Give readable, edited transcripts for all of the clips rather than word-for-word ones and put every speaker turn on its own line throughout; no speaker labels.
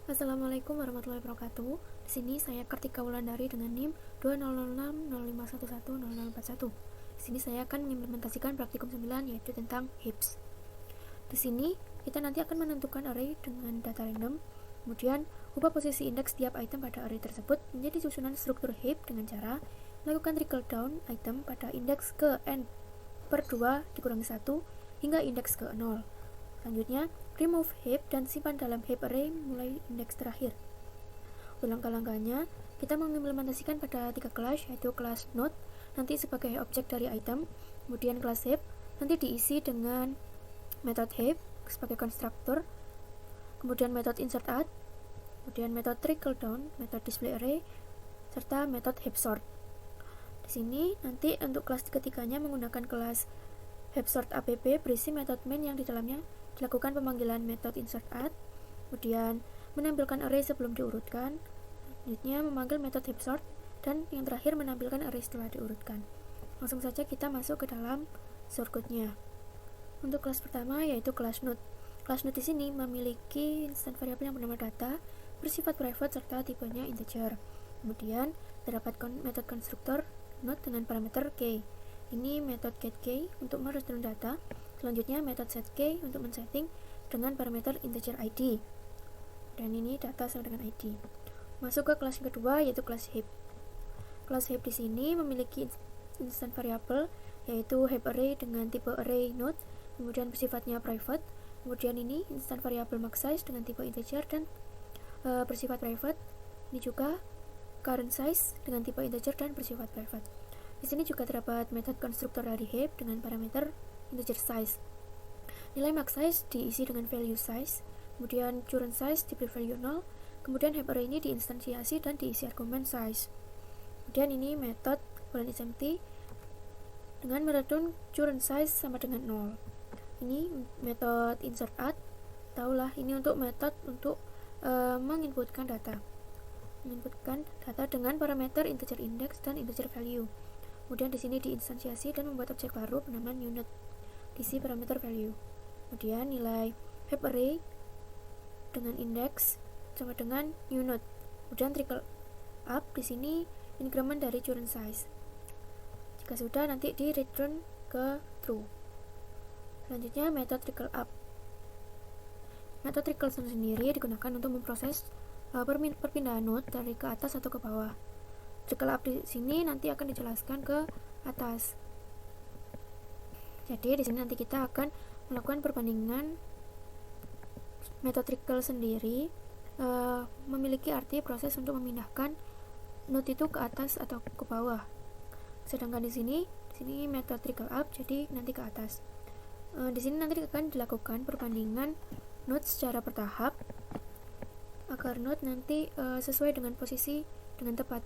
Assalamualaikum warahmatullahi wabarakatuh. Di sini saya Kartika Wulandari dengan NIM 200605110041. Di sini saya akan mengimplementasikan praktikum 9 yaitu tentang heaps. Di sini kita nanti akan menentukan array dengan data random. Kemudian ubah posisi indeks setiap item pada array tersebut menjadi susunan struktur heap dengan cara melakukan trickle down item pada indeks ke n/2 dikurangi 1 hingga indeks ke 0. Selanjutnya, remove heap dan simpan dalam heap array mulai indeks terakhir. Untuk langkah-langkahnya, kita mengimplementasikan pada 3 kelas, yaitu kelas node nanti sebagai objek dari item, kemudian kelas heap nanti diisi dengan method heap sebagai konstruktor, kemudian method insert add, kemudian method trickle down, method display array, serta method heap sort. Di sini nanti untuk kelas ketiganya menggunakan kelas heap sort app berisi method main yang di dalamnya dilakukan pemanggilan method insert add, kemudian menampilkan array sebelum diurutkan, selanjutnya memanggil method heap sort, dan yang terakhir menampilkan array setelah diurutkan. Langsung saja kita masuk ke dalam shortcode-nya. Untuk kelas pertama yaitu kelas node. Kelas node di sini memiliki instan variabel yang bernama data, bersifat private serta tipenya integer. Kemudian terdapat metode konstruktor node dengan parameter key. Ini metode getKey untuk mereturn data. Selanjutnya metode setKey untuk men-setting dengan parameter integer id. Dan ini data sama dengan id. Masuk ke kelas yang kedua yaitu kelas heap. Kelas heap di sini memiliki instan variabel yaitu heap array dengan tipe array node, kemudian bersifatnya private. Kemudian ini instan variabel max size dengan tipe integer dan bersifat private. Ini juga current size dengan tipe integer dan bersifat private. Di sini juga terdapat metode konstruktor dari heap dengan parameter integer size. Nilai max size diisi dengan value size, kemudian current size diberi value 0, kemudian heap array ini diinstansiasi dan diisi argumen size. Kemudian ini metode when is empty dengan mereturn current size sama dengan 0. Ini metode insert add, tahulah ini untuk metode untuk menginputkan data dengan parameter integer index dan integer value. Kemudian di sini diinstansiasi dan membuat objek baru bernama newNode, diisi parameter value. Kemudian nilai heap array dengan index sama dengan newNode. Kemudian trickle up di sini increment dari current size. Jika sudah nanti di return ke true. Selanjutnya metode trickle up. Metode trickle sendiri digunakan untuk memproses perpindahan node dari ke atas atau ke bawah. Trickle up di sini nanti akan dijelaskan ke atas. Jadi di sini nanti kita akan melakukan perbandingan. Metode trickle sendiri memiliki arti proses untuk memindahkan node itu ke atas atau ke bawah. Sedangkan di sini metode trickle up jadi nanti ke atas. Di sini nanti akan dilakukan perbandingan node secara bertahap agar node nanti sesuai dengan posisi dengan tepat.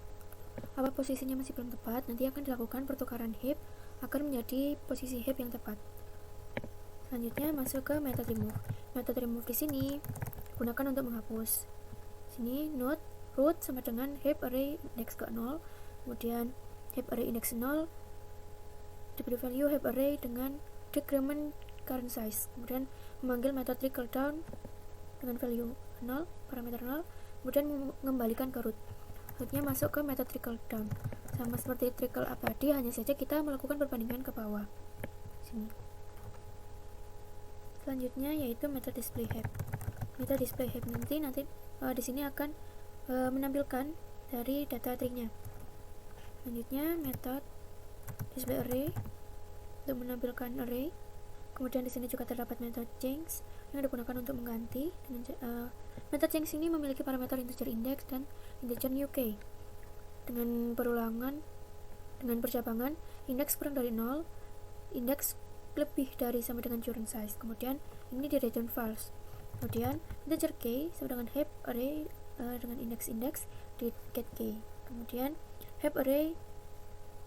Apa posisinya masih belum tepat, nanti akan dilakukan pertukaran heap agar menjadi posisi heap yang tepat. Selanjutnya masuk ke method remove. Method remove di sini gunakan untuk menghapus. Sini node root sama dengan heap array index ke 0, kemudian heap array index 0 diberi value heap array dengan decrement current size, kemudian memanggil method trickle down dengan value 0, parameter 0, kemudian mengembalikan ke root. Selanjutnya masuk ke method trickle down. Sama seperti trickle up tadi, hanya saja kita melakukan perbandingan ke bawah. Sini. Selanjutnya yaitu method display heap. Method display heap nanti di sini akan menampilkan dari data tree-nya. Selanjutnya method display array untuk menampilkan array. Kemudian di sini juga terdapat method change yang digunakan untuk mengganti. Method change ini memiliki parameter integer index dan integer new key. Dengan percabangan indeks kurang dari 0, indeks lebih dari sama dengan current size. Kemudian ini di return false. Kemudian integer key sama dengan heap array dengan indeks di getKey. Kemudian heap array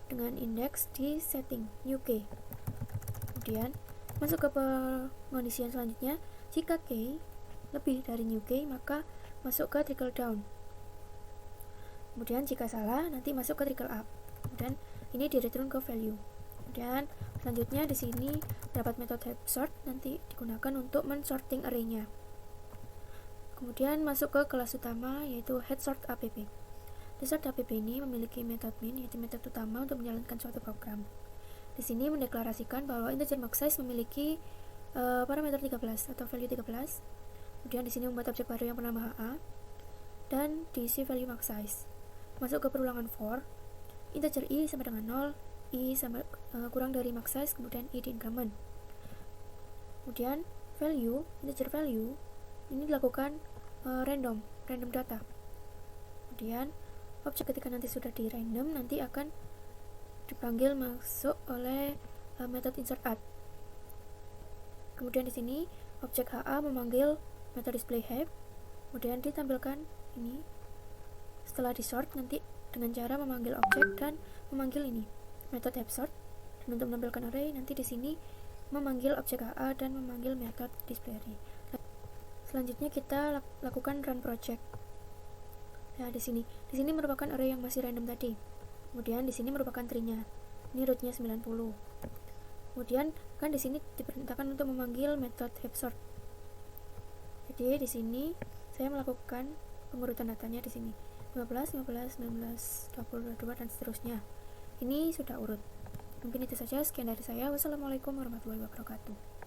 dengan indeks di setting new key. Kemudian masuk ke pengondisian selanjutnya. Jika key lebih dari new key, maka masuk ke trickle down. Kemudian jika salah, nanti masuk ke trickle up. Kemudian ini di return ke value. Kemudian selanjutnya di sini dapat metode heap sort nanti digunakan untuk men-sorting array-nya. Kemudian masuk ke kelas utama, yaitu head-sort app. Head-sort app ini memiliki metode main, yaitu metode utama untuk menjalankan suatu program. Di sini mendeklarasikan bahwa integer max size memiliki parameter 13 atau value 13. Kemudian di sini membuat objek baru yang bernama HA dan diisi value max size. Masuk ke perulangan for, integer i sama dengan 0, i sama kurang dari max size, kemudian i di increment. Kemudian value, integer value ini dilakukan random data. Kemudian objek ketika nanti sudah di random, nanti akan dipanggil masuk oleh metode insert add. Kemudian di sini objek HA memanggil metode display heap, kemudian ditampilkan ini. Setelah di sort nanti dengan cara memanggil objek dan memanggil ini metode heap sort. Dan untuk menampilkan array nanti di sini memanggil objek HA dan memanggil metode display array. Selanjutnya kita lakukan run project. Nah, di sini merupakan array yang masih random tadi. Kemudian di sini merupakan tree-nya. Ini root-nya 90. Kemudian kan di sini diperintahkan untuk memanggil metode heapsort. Jadi di sini saya melakukan pengurutan datanya di sini. 15, 15, 19, 20, 22 dan seterusnya. Ini sudah urut. Mungkin itu saja, sekian dari saya. Wassalamualaikum warahmatullahi wabarakatuh.